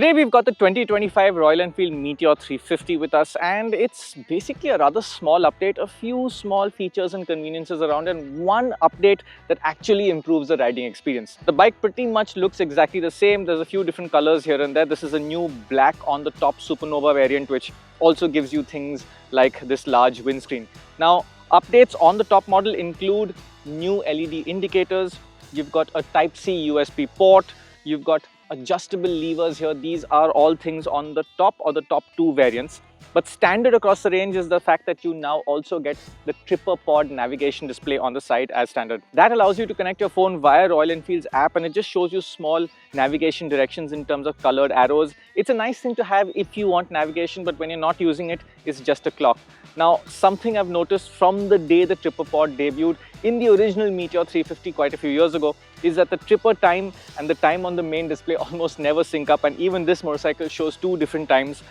Today we've got the 2025 Royal Enfield Meteor 350 with us, and it's basically a rather small update, a few small features and conveniences around, and one update that actually improves the riding experience. The bike pretty much looks exactly the same. There's a few different colors here and there. This is a new black on the top Supernova variant, which also gives you things like this large windscreen. Now, updates on the top model include new LED indicators. You've got a Type-C USB port. You've got adjustable levers here. These are all things on the top or the top two variants. But standard across the range is the fact that you now also get the Tripper Pod navigation display on the side as standard. That allows you to connect your phone via Royal Enfield's app, and it just shows you small navigation directions in terms of colored arrows. It's a nice thing to have if you want navigation, but when you're not using it, it's just a clock. Now, something I've noticed from the day the Tripper Pod debuted in the original Meteor 350 quite a few years ago is that the tripper time and the time on the main display almost never sync up, and even this motorcycle shows two different times.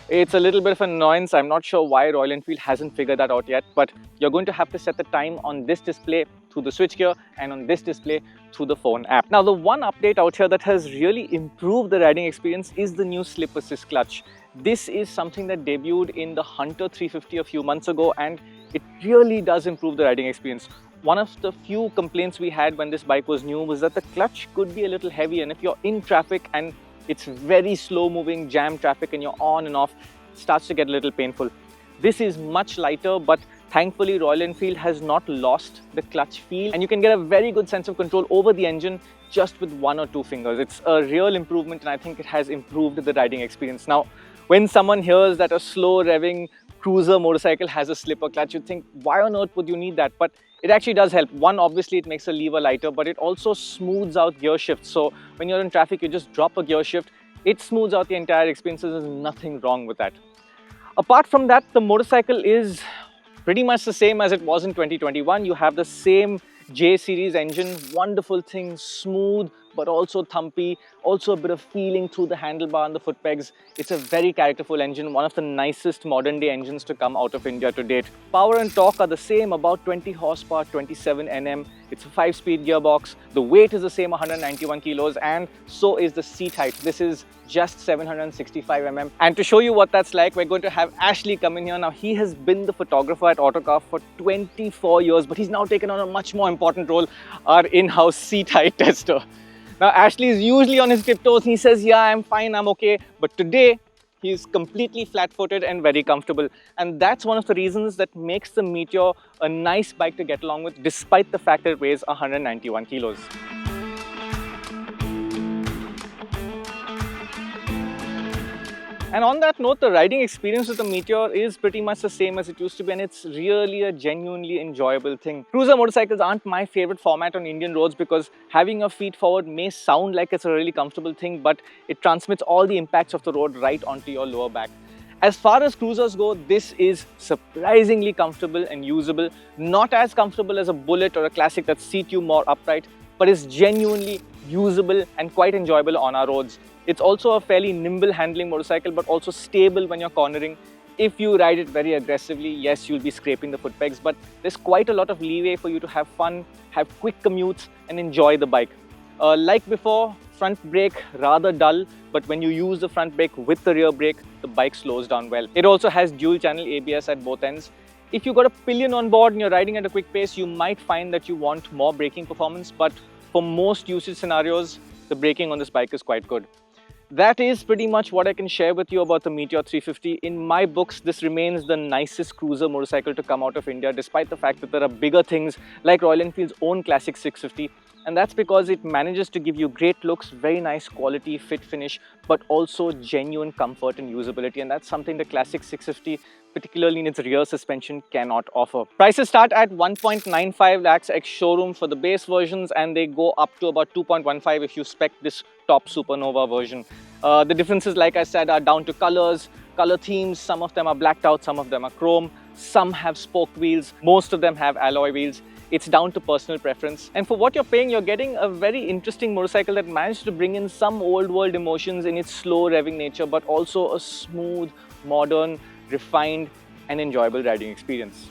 It's a little bit of an annoyance. I'm not sure why Royal Enfield hasn't figured that out yet, but you're going to have to set the time on this display through the switchgear and on this display through the phone app. Now, the one update out here that has really improved the riding experience is the new slip assist clutch. This is something that debuted in the Hunter 350 a few months ago, and it really does improve the riding experience. One of the few complaints we had when this bike was new was that the clutch could be a little heavy, and if you're in traffic and it's very slow moving jam traffic and you're on and off, it starts to get a little painful. This is much lighter, but thankfully Royal Enfield has not lost the clutch feel, and you can get a very good sense of control over the engine just with one or two fingers. It's a real improvement, and I think it has improved the riding experience. Now, when someone hears that a slow revving cruiser motorcycle has a slipper clutch, you'd think, why on earth would you need that? But it actually does help. One, obviously it makes the lever lighter, but it also smooths out gear shifts. So when you're in traffic, you just drop a gear shift, it smooths out the entire experience. There's nothing wrong with that. Apart from that, the motorcycle is pretty much the same as it was in 2021. You have the same J series engine, wonderful thing, smooth but also thumpy, also a bit of feeling through the handlebar and the foot pegs. It's a very characterful engine, one of the nicest modern day engines to come out of India to date. Power and torque are the same, about 20 horsepower, 27 Nm. It's a 5-speed gearbox. The weight is the same, 191 kilos, and so is the seat height. This is just 765 mm. And to show you what that's like, we're going to have Ashley come in here. Now, he has been the photographer at Autocar for 24 years, but he's now taken on a much more important role, our in-house seat height tester. Now, Ashley is usually on his tiptoes. He says, yeah, I'm fine, I'm okay. But today, he's completely flat-footed and very comfortable. And that's one of the reasons that makes the Meteor a nice bike to get along with, despite the fact that it weighs 191 kilos. And on that note, the riding experience with the Meteor is pretty much the same as it used to be, and it's really a genuinely enjoyable thing. Cruiser motorcycles aren't my favorite format on Indian roads because having your feet forward may sound like it's a really comfortable thing, but it transmits all the impacts of the road right onto your lower back. As far as cruisers go, this is surprisingly comfortable and usable. Not as comfortable as a Bullet or a Classic that seat you more upright, but is genuinely usable and quite enjoyable on our roads. It's also a fairly nimble handling motorcycle, but also stable when you're cornering. If you ride it very aggressively, yes, you'll be scraping the foot pegs, but there's quite a lot of leeway for you to have fun, have quick commutes, and enjoy the bike. Like before, front brake rather dull, but when you use the front brake with the rear brake, the bike slows down well. It also has dual channel ABS at both ends. If you've got a pillion on board and you're riding at a quick pace, you might find that you want more braking performance, but for most usage scenarios, the braking on this bike is quite good. That is pretty much what I can share with you about the Meteor 350. In my books, this remains the nicest cruiser motorcycle to come out of India, despite the fact that there are bigger things like Royal Enfield's own Classic 650. And that's because it manages to give you great looks, very nice quality, fit finish, but also genuine comfort and usability. And that's something the Classic 650, particularly in its rear suspension, cannot offer. Prices start at 1.95 lakhs ex-showroom for the base versions, and they go up to about 2.15 if you spec this top Supernova version. The differences, like I said, are down to colors, color themes. Some of them are blacked out, some of them are chrome, some have spoked wheels, most of them have alloy wheels. It's down to personal preference. And for what you're paying, you're getting a very interesting motorcycle that managed to bring in some old world emotions in its slow revving nature, but also a smooth, modern, refined and enjoyable riding experience.